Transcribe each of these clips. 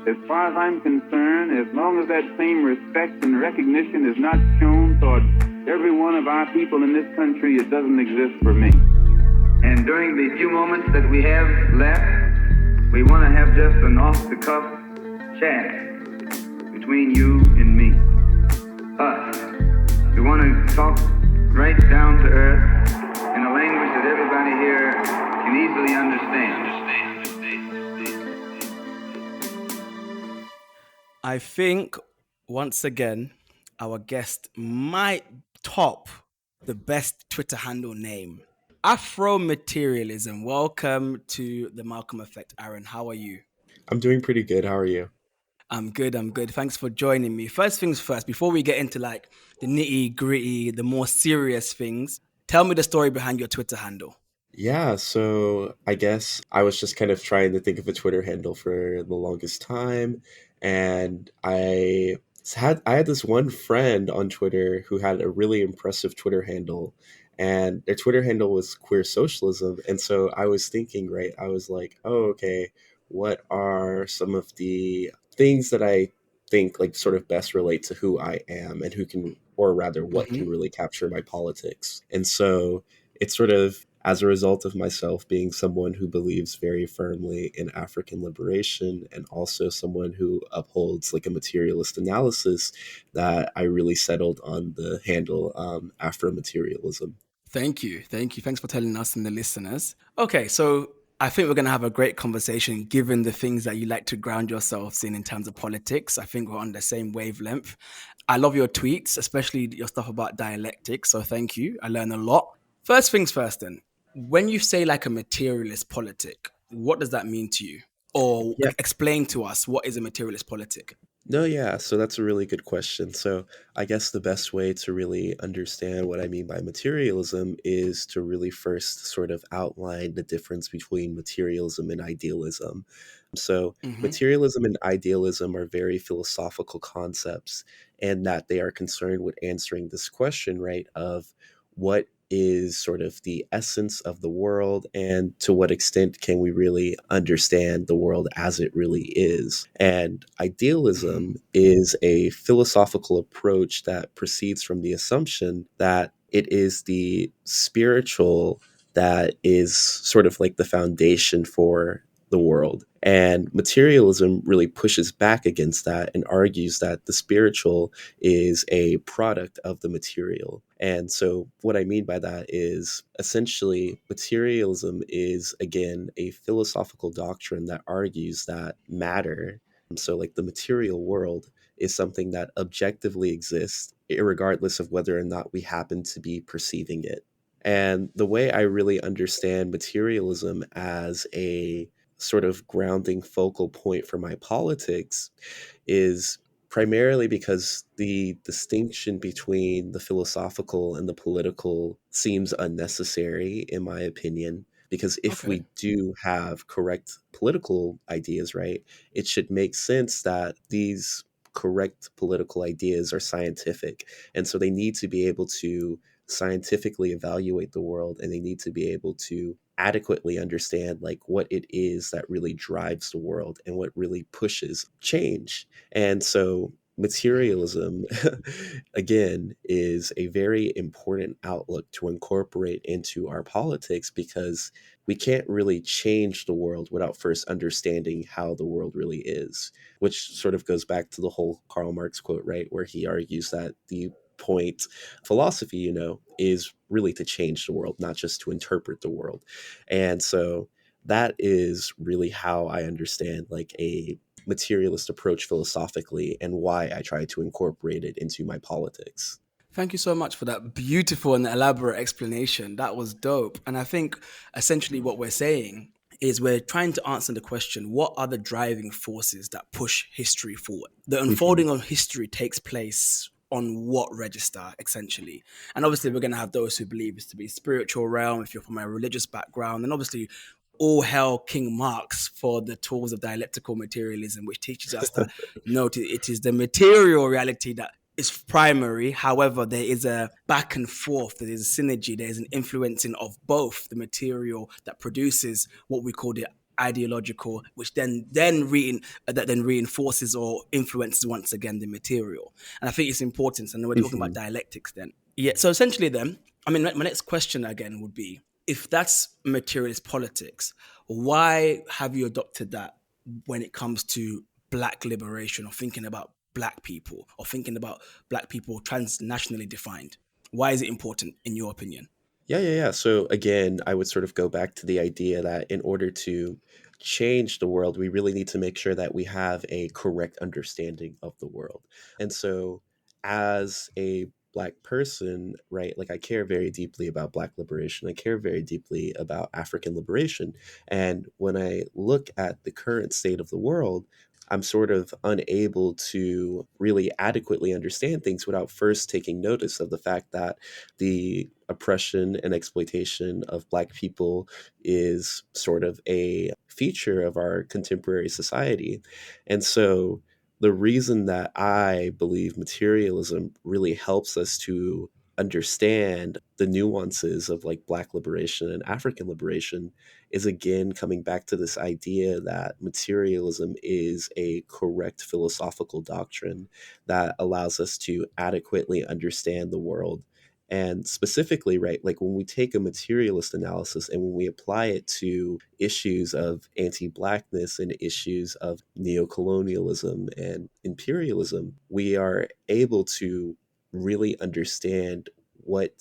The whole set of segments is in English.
As far as I'm concerned, as long as that same respect and recognition is not shown toward every one of our people in this country, it doesn't exist for me. And during the few moments that we have left, we want to have just an off-the-cuff chat between you and me. Us. We want to talk right down to earth in a language that everybody here can easily understand. I think, once again, our guest might top the best Twitter handle name. Afro Materialism. Welcome to the Malcolm Effect, Aaron. How are you? I'm doing pretty good. How are you? I'm good. Thanks for joining me. First things first, before we get into like the nitty gritty, the more serious things, tell me the story behind your Twitter handle. Yeah, so I guess I was just kind of trying to think of a Twitter handle for the longest time, and I had this one friend on Twitter who had a really impressive Twitter handle, and their Twitter handle was queer socialism, and so I was thinking, right, I was like, oh, okay, what are some of the things that I think like sort of best relate to who I am and who can, or rather, what Mm-hmm. can really capture my politics? And so it's sort of as a result of myself being someone who believes very firmly in African liberation and also someone who upholds like a materialist analysis that I really settled on the handle Afro materialism. Thank you. Thanks for telling us and the listeners. Okay, so I think we're going to have a great conversation given the things that you like to ground yourselves in terms of politics. I think we're on the same wavelength. I love your tweets, especially your stuff about dialectics. So thank you. I learn a lot. First things first, then. When you say like a materialist politic, what does that mean to you? Or Yeah. explain to us what is a materialist politic? No, yeah. So that's a really good question. So I guess the best way to really understand what I mean by materialism is to really first sort of outline the difference between materialism and idealism. So Mm-hmm. materialism and idealism are very philosophical concepts, and that they are concerned with answering this question, right, of what is sort of the essence of the world and to what extent can we really understand the world as it really is. And Mm-hmm. idealism is a philosophical approach that proceeds from the assumption that it is the spiritual that is sort of like the foundation for the world. And materialism really pushes back against that and argues that the spiritual is a product of the material. And so, what I mean by that is essentially materialism is, again, a philosophical doctrine that argues that matter, so like the material world, is something that objectively exists, regardless of whether or not we happen to be perceiving it. And the way I really understand materialism as a sort of grounding focal point for my politics is primarily because the distinction between the philosophical and the political seems unnecessary, in my opinion. Because if Okay. we do have correct political ideas, right, it should make sense that these correct political ideas are scientific. And so they need to be able to scientifically evaluate the world, and they need to be able to adequately understand like what it is that really drives the world and what really pushes change. And so materialism again is a very important outlook to incorporate into our politics, because we can't really change the world without first understanding how the world really is, which sort of goes back to the whole Karl Marx quote, right, where he argues that the point philosophy, is really to change the world, not just to interpret the world. And so that is really how I understand like a materialist approach philosophically, and why I try to incorporate it into my politics. Thank you so much for that beautiful and elaborate explanation. That was dope. And I think essentially what we're saying is we're trying to answer the question, what are the driving forces that push history forward? The Mhm. unfolding of history takes place on what register, essentially. And obviously, we're going to have those who believe it's to be spiritual realm, if you're from a religious background. And obviously, all hail King Marx for the tools of dialectical materialism, which teaches us that no, it is the material reality that is primary. However, there is a back and forth, there is a synergy, there is an influencing of both the material that produces what we call the ideological, which that then reinforces or influences once again the material. And I think it's important. And we're talking about Mhm. dialectics then. Yeah. So essentially, then, I mean, my next question again would be, if that's materialist politics, why have you adopted that when it comes to black liberation or thinking about black people or thinking about black people transnationally defined? Why is it important in your opinion? Yeah. So again, I would sort of go back to the idea that in order to change the world, we really need to make sure that we have a correct understanding of the world. And so, as a Black person, right, like I care very deeply about Black liberation. I care very deeply about African liberation. And when I look at the current state of the world, I'm sort of unable to really adequately understand things without first taking notice of the fact that the oppression and exploitation of Black people is sort of a feature of our contemporary society. And so the reason that I believe materialism really helps us to understand the nuances of like Black liberation and African liberation is again coming back to this idea that materialism is a correct philosophical doctrine that allows us to adequately understand the world. And specifically, right, like when we take a materialist analysis and when we apply it to issues of anti Blackness and issues of neocolonialism and imperialism, we are able to really understand what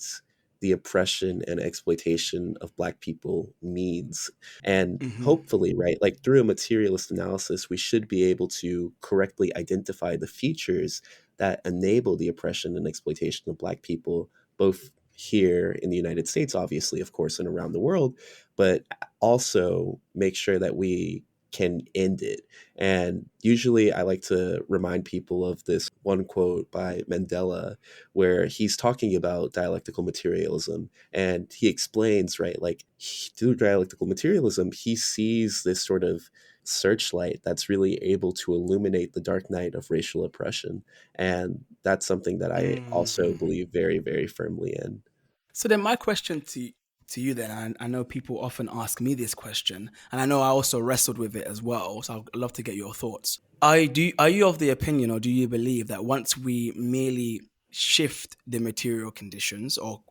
the oppression and exploitation of Black people means. And Mm-hmm. hopefully, right, like through a materialist analysis, we should be able to correctly identify the features that enable the oppression and exploitation of Black people, both here in the United States, obviously, of course, and around the world, but also make sure that we can end it. And usually I like to remind people of this one quote by Mandela where he's talking about dialectical materialism and he explains, right, like through dialectical materialism, he sees this sort of searchlight that's really able to illuminate the dark night of racial oppression. And that's something that I also Mm-hmm. believe very, very firmly in. So then my question to you then, and I know people often ask me this question, and I know I also wrestled with it as well, so I'd love to get your thoughts. Are you of the opinion or do you believe that once we merely shift the material conditions or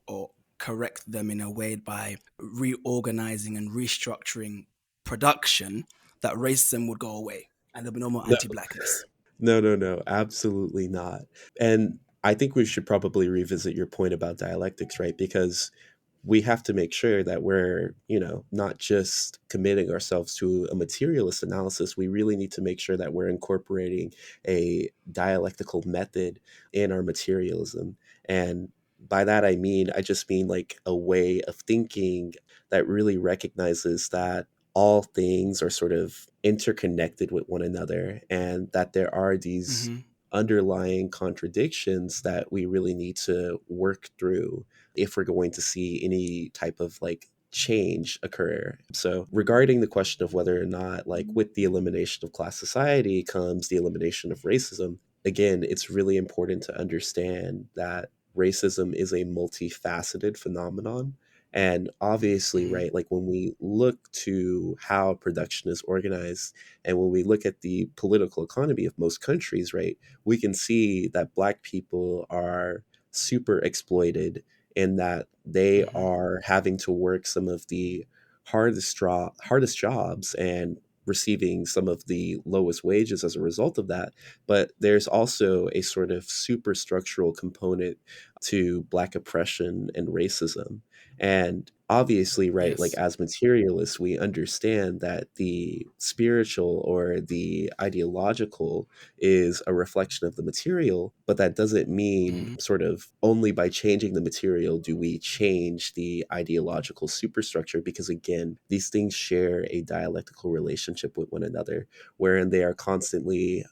correct them in a way by reorganizing and restructuring production, that racism would go away and there'll be no more No, anti-blackness? no, absolutely not. And I think we should probably revisit your point about dialectics, right? Because we have to make sure that we're, not just committing ourselves to a materialist analysis. We really need to make sure that we're incorporating a dialectical method in our materialism. And by that, I just mean like a way of thinking that really recognizes that all things are sort of interconnected with one another and that there are these Mm-hmm. underlying contradictions that we really need to work through if we're going to see any type of like change occur. So, regarding the question of whether or not, like, with the elimination of class society comes the elimination of racism, again, it's really important to understand that racism is a multifaceted phenomenon. And obviously, Mm-hmm. right, like when we look to how production is organized and when we look at the political economy of most countries, right, we can see that Black people are super exploited in that they Mm-hmm. are having to work some of the hardest jobs and receiving some of the lowest wages as a result of that. But there's also a sort of superstructural component to Black oppression and racism. And obviously, right, like Yes. as materialists, we understand that the spiritual or the ideological is a reflection of the material, but that doesn't mean Mm-hmm. sort of only by changing the material do we change the ideological superstructure, because again, these things share a dialectical relationship with one another, wherein they are constantly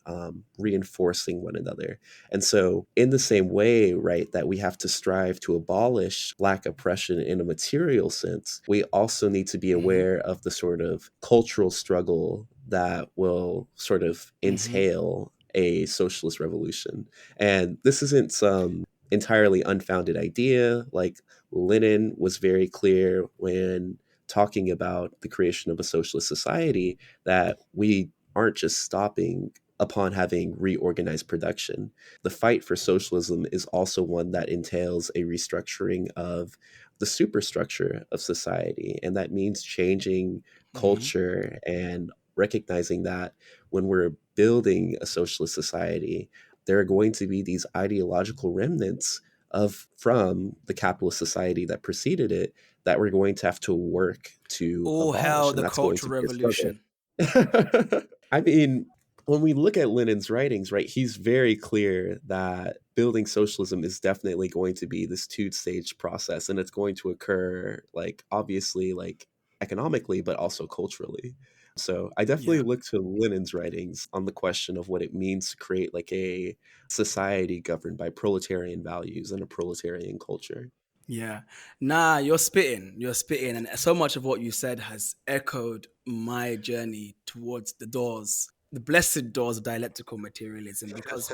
reinforcing one another. And so, in the same way, right, that we have to strive to abolish Black oppression in a material sense, we also need to be Mm-hmm. aware of the sort of cultural struggle that will sort of Mm-hmm. entail a socialist revolution. And this isn't some entirely unfounded idea. Like Lenin was very clear when talking about the creation of a socialist society, that we aren't just stopping upon having reorganized production. The fight for socialism is also one that entails a restructuring of the superstructure of society. And that means changing Mm-hmm. culture and recognizing that when we're building a socialist society, there are going to be these ideological remnants of from the capitalist society that preceded it that we're going to have to work to All abolish, hail and the that's going to Cultural be a struggle. Revolution. I mean, when we look at Lenin's writings, right, he's very clear that building socialism is definitely going to be this two-stage process, and it's going to occur, like, obviously, like, economically, but also culturally. So I definitely Yeah. look to Lenin's writings on the question of what it means to create like a society governed by proletarian values and a proletarian culture. Yeah. Nah, you're spitting. You're spitting. And so much of what you said has echoed my journey towards the doors, the blessed doors of dialectical materialism. Because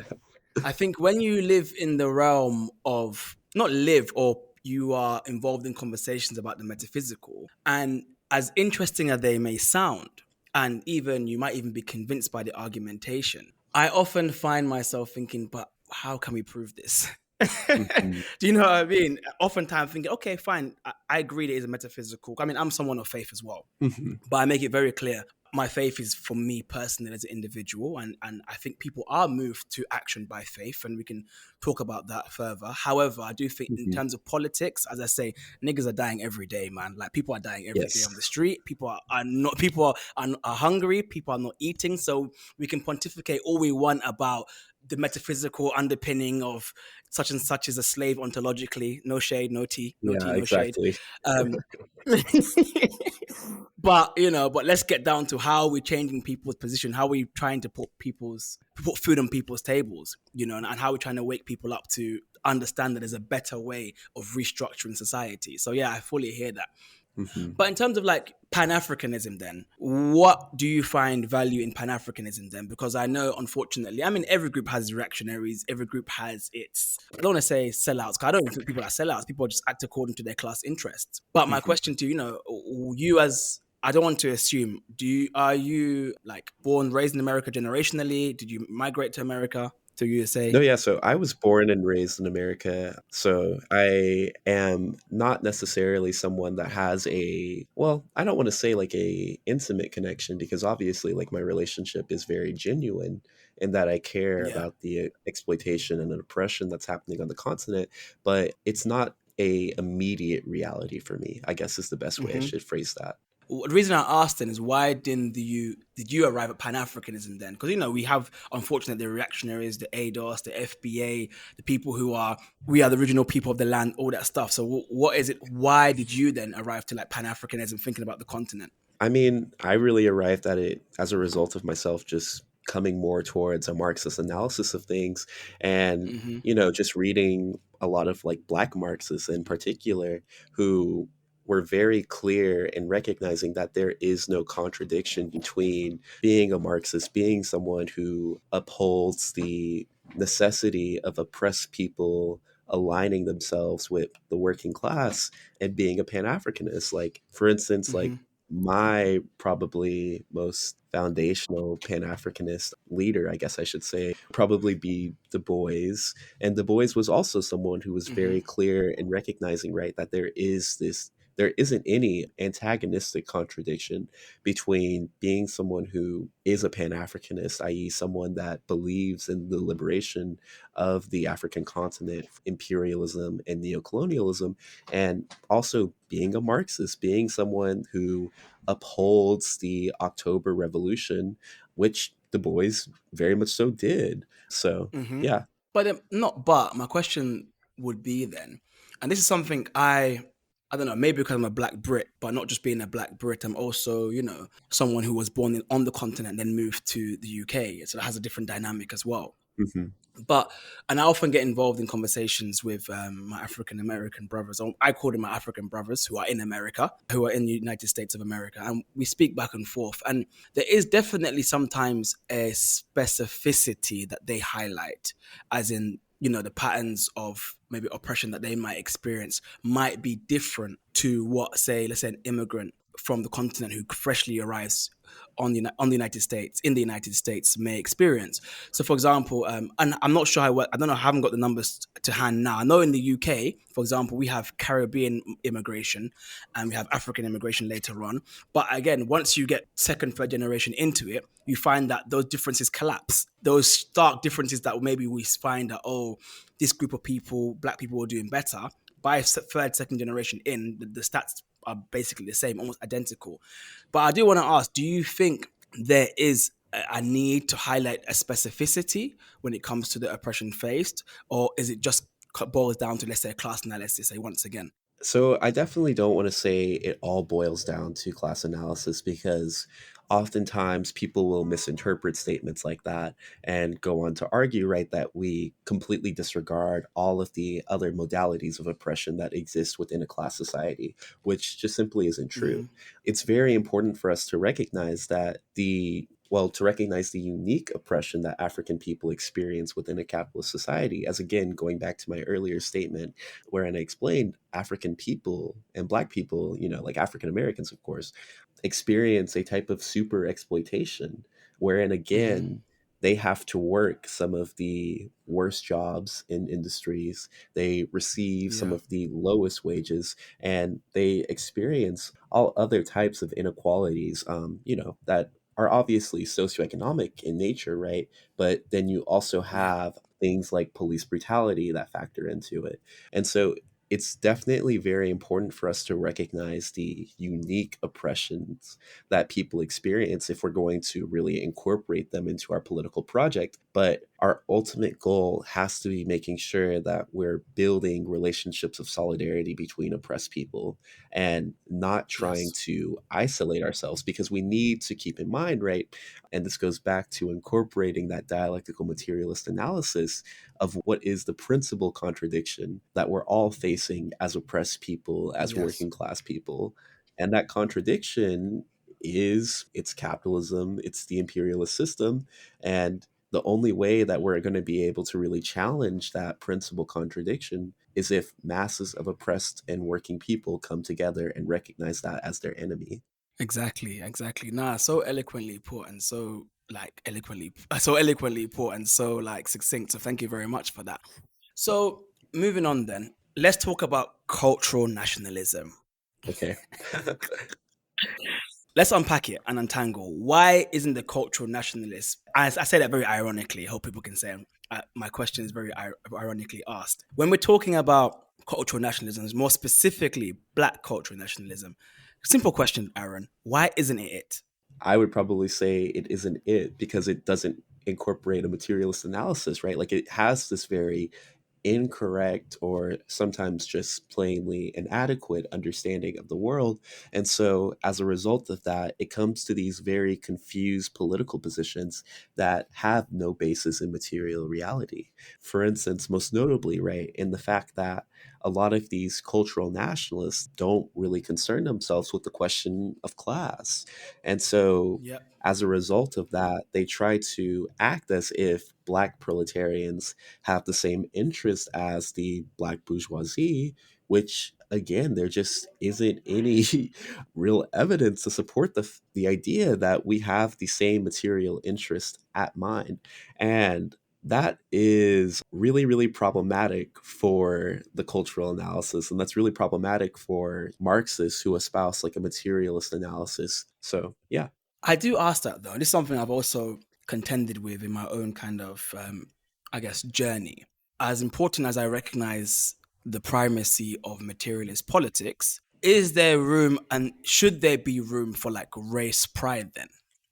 I think when you live in the realm of, not live, or you are involved in conversations about the metaphysical, and as interesting as they may sound, and even you might even be convinced by the argumentation, I often find myself thinking, but how can we prove this? Mhm, Do you know what I mean? Oftentimes thinking, okay, fine, I agree that it is a metaphysical. I mean, I'm someone of faith as well, mhm, but I make it very clear my faith is for me personally as an individual, and I think people are moved to action by faith, and we can talk about that further. However, I do think in mhm. terms of politics, as I say, niggas are dying every day, man. Like people are dying every day Yes. on the street. People are not people are hungry. People are not eating. So we can pontificate all we want about the metaphysical underpinning of such and such is a slave ontologically. No shade, no tea, no tea, Yeah, no shade. exactly. Um, but but let's get down to how we're changing people's position, how we're trying to put food on people's tables, and how we're trying to wake people up to understand that there's a better way of restructuring society. So yeah, I fully hear that. Mhm. But in terms of like Pan-Africanism, then, what do you find value in Pan-Africanism then? Because I know, unfortunately, I mean, every group has reactionaries, every group has its, I don't want to say sellouts, because I don't even think people are sellouts. People just act according to their class interests. But my Mhm. question to you as, I don't want to assume, are you like born, raised in America generationally? Did you migrate to America, to No, USA? yeah, so I was born and raised in America. So I am not necessarily someone that has a, well, I don't want to say like a intimate connection, because obviously like my relationship is very genuine in that I care Yeah. about the exploitation and oppression that's happening on the continent, but it's not a immediate reality for me, I guess is the best way I Mm-hmm. should phrase that. Well, the reason I asked then is why did you arrive at Pan Africanism then? Because we have unfortunately the reactionaries, the ADOS, the FBA, the people who are we are the original people of the land, all that stuff. So what is it? Why did you then arrive to like Pan Africanism, thinking about the continent? I mean, I really arrived at it as a result of myself just coming more towards a Marxist analysis of things and, Mm-hmm. just reading a lot of like black Marxists in particular who were very clear in recognizing that there is no contradiction between being a Marxist, being someone who upholds the necessity of oppressed people aligning themselves with the working class, and being a Pan-Africanist. Like, for instance, like Mm-hmm. my probably most foundational Pan-Africanist leader, I guess I should say, probably be Du Bois. And Du Bois was also someone who was Mm-hmm. very clear in recognizing, right, that there isn't any antagonistic contradiction between being someone who is a Pan-Africanist, i.e., someone that believes in the liberation of the African continent, imperialism and neocolonialism, and also being a Marxist, being someone who upholds the October Revolution, which Du Bois very much so did. So, Mm-hmm. yeah. But not but my question would be then, and this is something I don't know, maybe because I'm a black Brit, but not just being a black Brit, I'm also, someone who was born on the continent and then moved to the UK. So it has a different dynamic as well. Hmm. And I often get involved in conversations with my African American brothers. I call them my African brothers who are in America, who are in the United States of America. And we speak back and forth. And there is definitely sometimes a specificity that they highlight, as in, the patterns of maybe oppression that they might experience might be different to what, say, let's say an immigrant from the continent who freshly arrives on the United States in the United States may experience. So, for example, and I'm not sure how I don't know, I haven't got the numbers to hand now. I know in the UK, for example, we have Caribbean immigration and we have African immigration later on. But again, once you get second, third generation into it, you find that those differences collapse. Those stark differences that maybe we find that, oh, this group of people, black people, are doing better. By third, second generation in, the stats are basically the same, almost identical. But I do want to ask, do you think there is a need to highlight a specificity when it comes to the oppression faced, or is it just boils down to, let's say, a class analysis, say, once again? So I definitely don't want to say it all boils down to class analysis because oftentimes people will misinterpret statements like that and go on to argue, right, that we completely disregard all of the other modalities of oppression that exist within a class society, which just simply isn't true. Mm-hmm. It's very important for us to recognize that to recognize the unique oppression that African people experience within a capitalist society. As again, going back to my earlier statement, wherein I explained African people and Black people, like African Americans, of course, experience a type of super exploitation, wherein Mm-hmm. again, they have to work some of the worst jobs in industries. They receive some Yeah. of the lowest wages, and they experience all other types of inequalities, that are obviously socioeconomic in nature, right? But then you also Yeah. have things like police brutality that factor into it. And so it's definitely very important for us to recognize the unique oppressions that people experience if we're going to really incorporate them into our political project. But our ultimate goal has to be making sure that we're building relationships of solidarity between oppressed people and not trying Yes. to isolate ourselves, because we need to keep in mind, right? And this goes back to incorporating that dialectical materialist analysis of what is the principal contradiction that we're all facing as oppressed people, as Yes. working class people. And that contradiction is it's capitalism, it's the imperialist system. And the only way that we're going to be able to really challenge that principal contradiction is if masses of oppressed and working people come together and recognize that as their enemy. Exactly. Exactly. Nah, so eloquently put and so eloquently put and so like succinct. So thank you very much for that. So moving on then, let's talk about cultural nationalism. Okay. Let's unpack it and untangle. Why isn't the cultural nationalist? As I say that very ironically, I hope people can say my question is very ironically asked. When we're talking about cultural nationalism, more specifically Black cultural nationalism, simple question, Aaron. Why isn't it it? I would probably say it isn't it because it doesn't incorporate a materialist analysis, right? Like it has this very incorrect or sometimes just plainly inadequate understanding of the world. And so, as a result of that, it comes to these very confused political positions that have no basis in material reality. For instance, most notably, right, in the fact that a lot of these cultural nationalists don't really concern themselves with the question of class. And so, Yep. as a result of that, they try to act as if Black proletarians have the same interest as the Black bourgeoisie, which again, there just isn't any real evidence to support the idea that we have the same material interest at mind. And that is really, really problematic for the cultural analysis. And that's really problematic for Marxists who espouse like a materialist analysis. So, yeah. I do ask that though. This is something I've also contended with in my own kind of, I guess, journey. As important as I recognize the primacy of materialist politics, is there room and should there be room for like race pride then?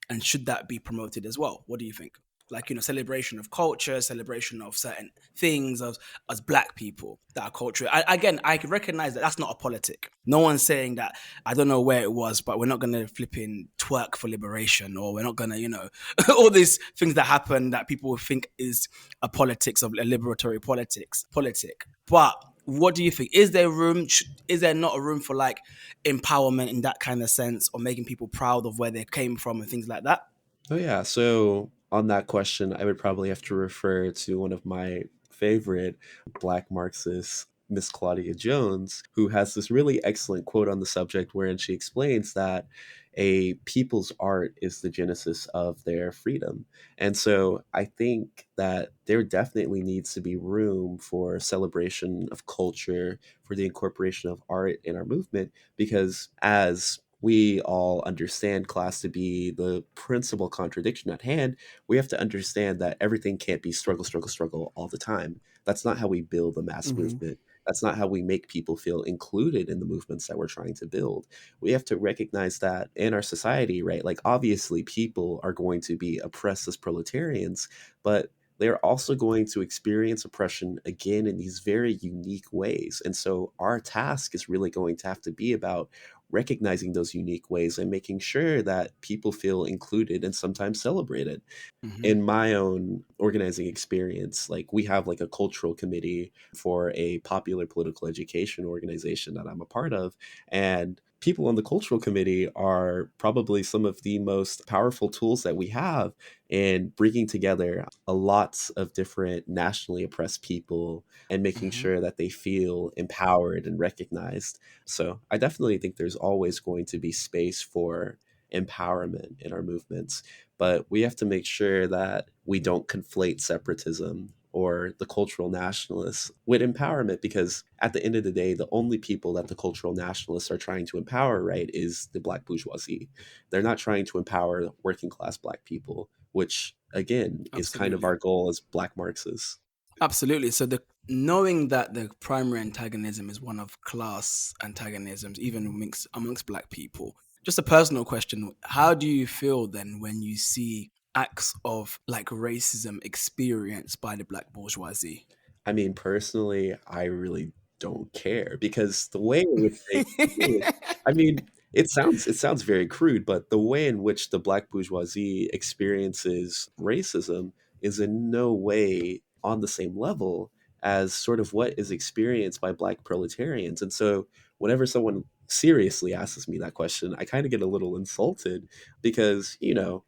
And should that be promoted as well? What do you think? Like, celebration of culture, celebration of certain things as Black people that are culture. Again, I can recognize that that's not a politic. No one's saying that. I don't know where it was, but we're not going to flip in twerk for liberation, or we're not going to, all these things that happen that people think is a politics of a liberatory politic. But what do you think? Is there room? Is there not a room for like empowerment in that kind of sense, or making people proud of where they came from and things like that? Oh, yeah. So, on that question, I would probably have to refer to one of my favorite Black Marxists, Miss Claudia Jones, who has this really excellent quote on the subject wherein she explains that a people's art is the genesis of their freedom. And so I think that there definitely needs to be room for celebration of culture, for the incorporation of art in our movement, because as we all understand class to be the principal contradiction at hand, we have to understand that everything can't be struggle, struggle, struggle all the time. That's not how we build a mass Hmm. movement. That's not how we make people feel included in the movements that we're trying to build. We have to recognize that in our society, right? Like, obviously, people are going to be oppressed as proletarians, but they're also going to experience oppression again in these very unique ways. And so, our task is really going to have to be about recognizing those unique ways and making sure that people feel included and sometimes celebrated. Hmm. In my own organizing experience, like, we have like a cultural committee for a popular political education organization that I'm a part of, and people on the cultural committee are probably some of the most powerful tools that we have in bringing together a lot of different nationally oppressed people and making Hmm. sure that they feel empowered and recognized. So I definitely think there's always going to be space for empowerment in our movements, but we have to make sure that we don't conflate separatism or the cultural nationalists with empowerment, because at the end of the day, the only people that the cultural nationalists are trying to empower, right, is the black bourgeoisie. They're not trying to empower working class black people, which again is kind of Absolutely. our goal as black Marxists. Absolutely. So the knowing that the primary antagonism is one of class antagonisms, even amongst black people. Just a personal question: how do you feel then when you see acts of like racism experienced by the black bourgeoisie? I mean, personally, I really don't care, because the way in which they do it, I mean, it sounds very crude, but the way in which the black bourgeoisie experiences racism is in no way on the same level as sort of what is experienced by black proletarians. And so whenever someone seriously asks me that question, I kind of get a little insulted, because,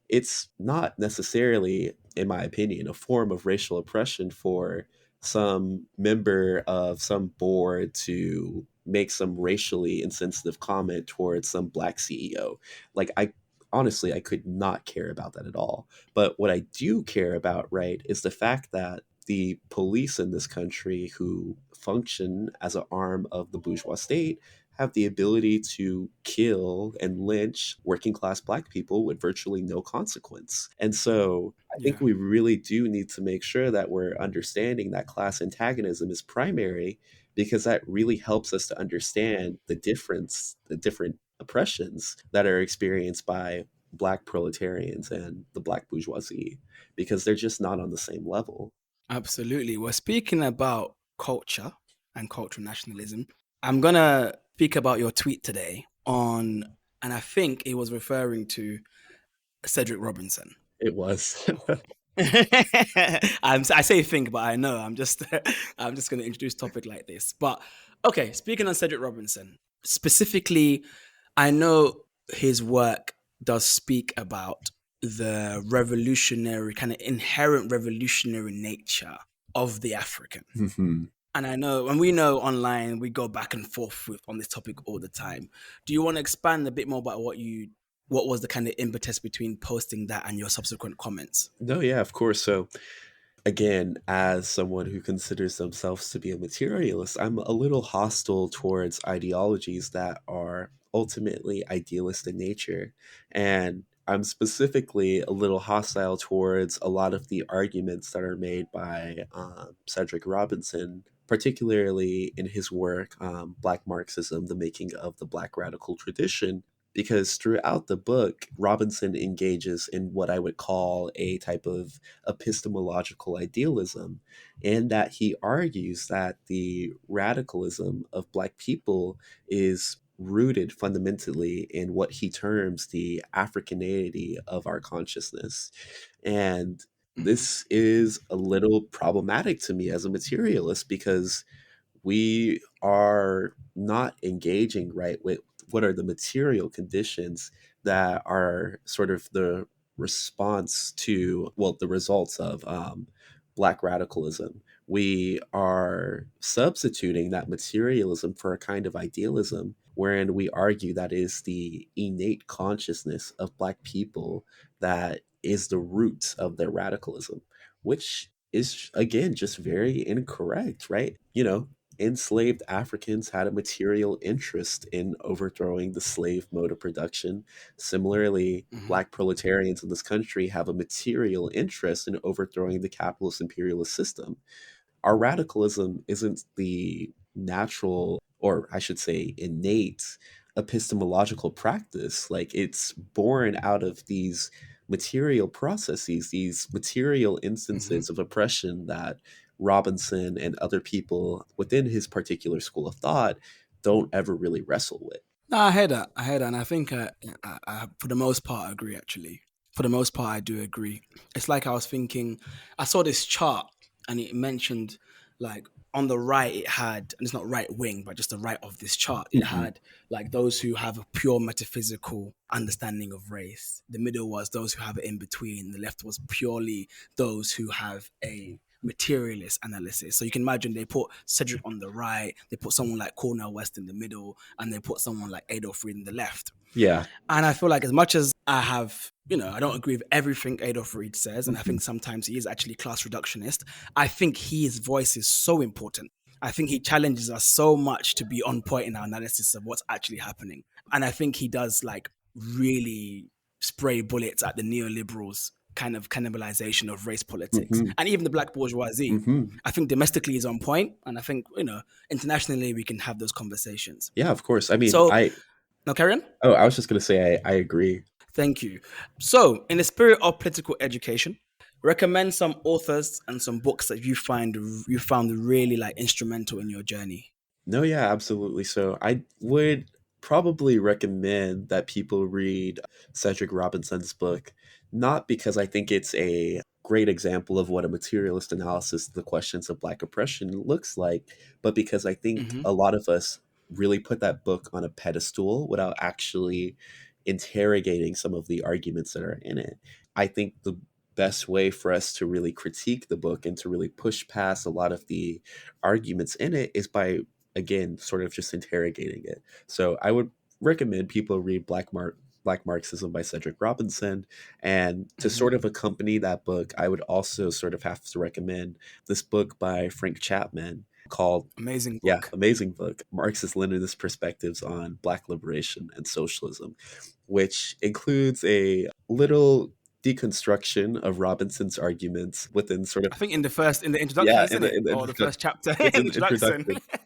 it's not necessarily, in my opinion, a form of racial oppression for some member of some board to make some racially insensitive comment towards some black CEO. Like, I honestly, I could not care about that at all. But what I do care about, right, is the fact that the police in this country, who function as an arm of the bourgeois state, have the ability to kill and lynch working class black people with virtually no consequence. And so I think Yeah, we really do need to make sure that we're understanding that class antagonism is primary, because that really helps us to understand the different oppressions that are experienced by black proletarians and the black bourgeoisie, because they're just not on the same level. absolutely. We're speaking about culture and cultural nationalism. I'm gonna speak about your tweet today on, and I think it was referring to Cedric Robinson. It was. I say think, but I know I'm just I'm just going to introduce topic like this. But okay, speaking on Cedric Robinson specifically, I know his work does speak about the revolutionary kind of inherent revolutionary nature of the African. Mhm. And I know, and we know online, we go back and forth on this topic all the time. Do you want to expand a bit more about what was the kind of impetus between posting that and your subsequent comments? No, yeah, of course. So again, as someone who considers themselves to be a materialist, I'm a little hostile towards ideologies that are ultimately idealist in nature. And I'm specifically a little hostile towards a lot of the arguments that are made by Cedric Robinson, particularly in his work, Black Marxism, The Making of the Black Radical Tradition, because throughout the book, Robinson engages in what I would call a type of epistemological idealism, in that he argues that the radicalism of Black people is rooted fundamentally in what he terms the Africanity of our consciousness. And Hmm. this is a little problematic to me as a materialist, because we are not engaging right with what are the material conditions that are sort of the response to, well, the results of black radicalism. we are substituting that materialism for a kind of idealism wherein we argue that is the innate consciousness of Black people that is the root of their radicalism, which is, again, just very incorrect, right? Enslaved Africans had a material interest in overthrowing the slave mode of production. Similarly, Hmm. Black proletarians in this country have a material interest in overthrowing the capitalist imperialist system. Our radicalism isn't the natural, or I should say, innate epistemological practice. Like, it's born out of these material processes, these material Hmm. instances of oppression that Robinson and other people within his particular school of thought don't ever really wrestle with. No, I hear that. I hear that, and I think for the most part, I agree. Actually, for the most part, I do agree. It's like I was thinking. I saw this chart, and it mentioned like on the right, it had, and it's not right wing, but just the right of this chart. It Mhm. had like those who have a pure metaphysical understanding of race. The middle was those who have it in between. The left was purely those who have a materialist analysis. So you can imagine they put Cedric on the right, they put someone like Cornel West in the middle, and they put someone like Adolf Reed in the left. Yeah. And I feel like as much as I have, I don't agree with everything Adolf Reed says, and I Mhm. think sometimes he is actually class reductionist, I think his voice is so important. I think he challenges us so much to be on point in our analysis of what's actually happening. And I think he does like really spray bullets at the neoliberals kind of cannibalization of race politics Mhm. and even the black bourgeoisie. Mhm. I think domestically he's on point, and I think, internationally we can have those conversations. Yeah, of course. I mean, So, I now, carry on. oh, I was just going to say I agree. Thank you. So, in the spirit of political education, recommend some authors and some books that you found really like instrumental in your journey. No, yeah, absolutely. So I would probably recommend that people read Cedric Robinson's book, not because I think it's a great example of what a materialist analysis of the questions of Black oppression looks like, but because I think Hmm. a lot of us really put that book on a pedestal without actually interrogating some of the arguments that are in it. I think the best way for us to really critique the book and to really push past a lot of the arguments in it is by, again, sort of just interrogating it. So I would recommend people read Black Marxism by Cedric Robinson. And to Hmm. sort of accompany that book, I would also sort of have to recommend this book by Frank Chapman called, Amazing yeah, book. amazing book, Marxist Leninist Perspectives on Black Liberation and Socialism, which includes a little deconstruction of Robinson's arguments within sort of, I think in the introduction, yeah, isn't it? in the Or the first chapter it's in the introduction. introduction.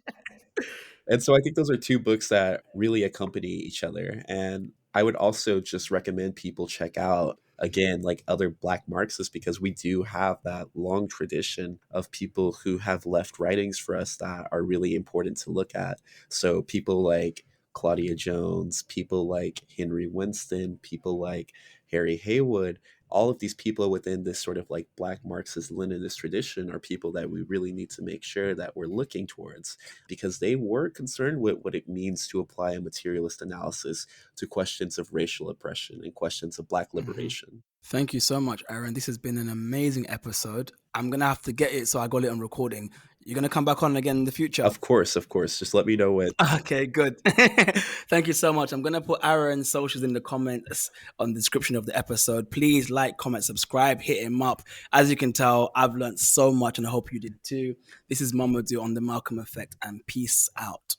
And so I think those are two books that really accompany each other. And I would also just recommend people check out, again, like other Black Marxists, because we do have that long tradition of people who have left writings for us that are really important to look at. So people like Claudia Jones, people like Henry Winston, people like Harry Haywood, all of these people within this sort of like Black Marxist Leninist tradition are people that we really need to make sure that we're looking towards, because they were concerned with what it means to apply a materialist analysis to questions of racial oppression and questions of Black Mhm. liberation. Thank you so much, Aaron. This has been an amazing episode. I'm gonna have to get it so I got it on recording. You're gonna come back on again in the future. Of course, of course. Just let me know when. Okay, good. Thank you so much. I'm gonna put Aaron's socials in the comments on the description of the episode. Please like, comment, subscribe, hit him up. As you can tell, I've learned so much, and I hope you did too. This is Mamadou on the Malcolm Effect, and peace out.